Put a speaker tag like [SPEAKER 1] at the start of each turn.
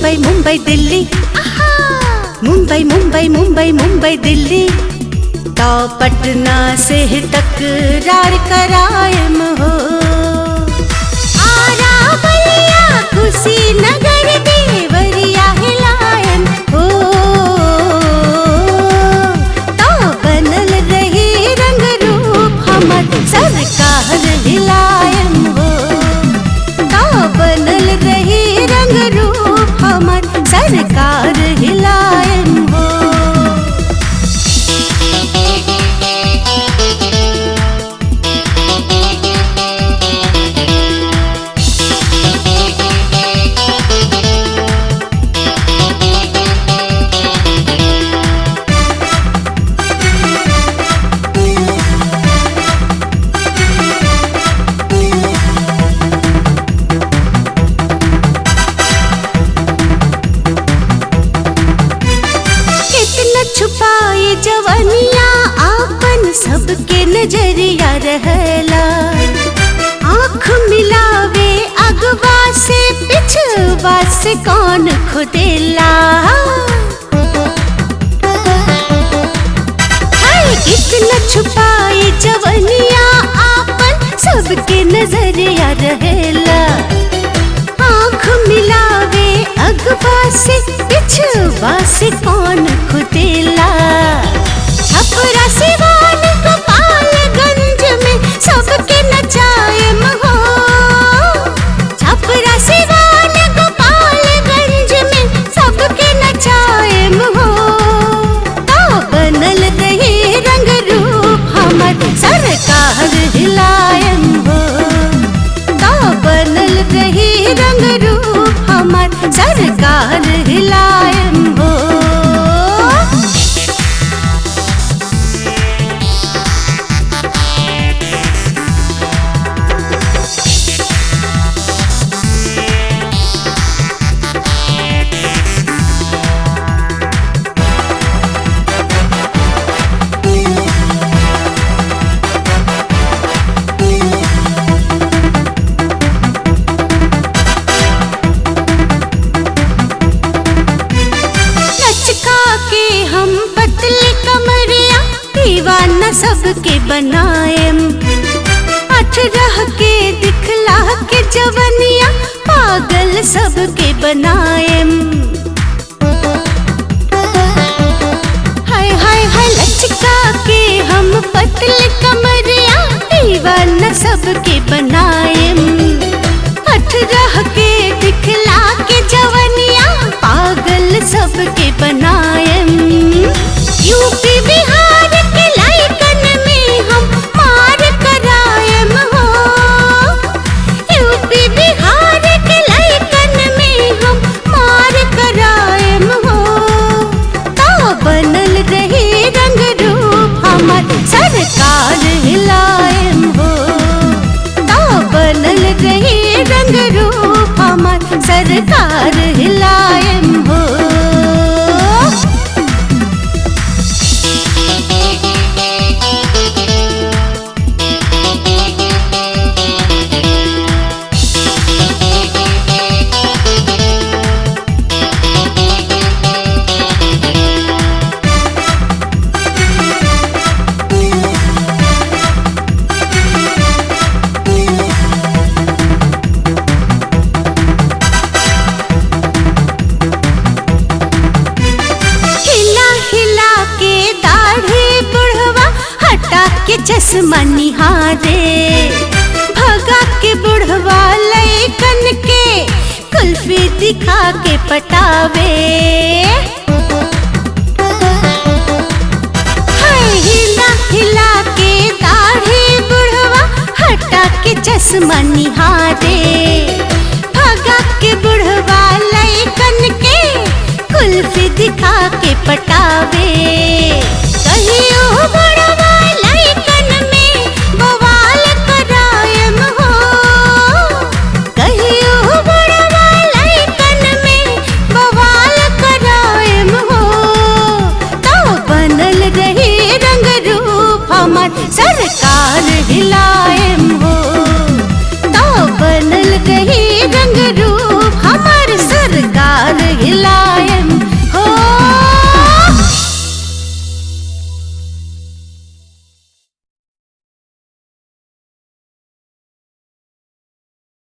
[SPEAKER 1] मुंबई मुंबई दिल्ली, मुंबई मुंबई मुंबई मुंबई दिल्ली, तो पटना से तकरार करायम हो। आरा बलिया कुशीनगर देवरिया हिलायम हो, तो बनल रही रंग रूप हमर सरकार हिलायम हो, तो बनल रही रंग रूप हमर सरकार हिलायम हो। छुपाए जवनिया आपन सबके नजरिया रहला, आँख मिलावे अगवा से पिछवा से कौन खुदेला। कितना छुपाए जवनिया आपन सबके नजरिया रहला, आँख मिलावे अगवा से पिछवा से कौन खुदेला। छपरा सिवान गोपालगंज में सबके नचायम हो, छपरा सिवान गोपालगंज में सबके नचायम हो, तो बनल रही रंग रूप हमर सरकार हिलायम हो, तो बनल रही रंग रूप हमर सरकार हिलायम हो। दीवाना सबके बनायम, 18 के दिखला के जवनिया पागल सबके बनायम। हाय हाय हाय लचका के हम पतले कमरिया दीवाना सबके बनायम, 18 के दिखला के जवनिया पागल सबके बनायम। यूपी बिहार के लाइकन में हम मार करायम हो, यूपी बिहार के लाइकन में हम मार करायम हो, तो बनल रही रंग रूप हमर सरकार हिलायम हो, तो बनल रही रंग रूप हमर सरकार हिलायम हो। के चश्मा निहारे भगा के बुढ़वा लइकन के कुल्फी दिखा के पटावे। हिला हिला के दाढ़ी बुढ़वा हटा के चश्मा निहारे भगा के बुढ़वा लइकन के कुल्फी दिखा के पटावे। कहियो बुढ़वा सरकार हिला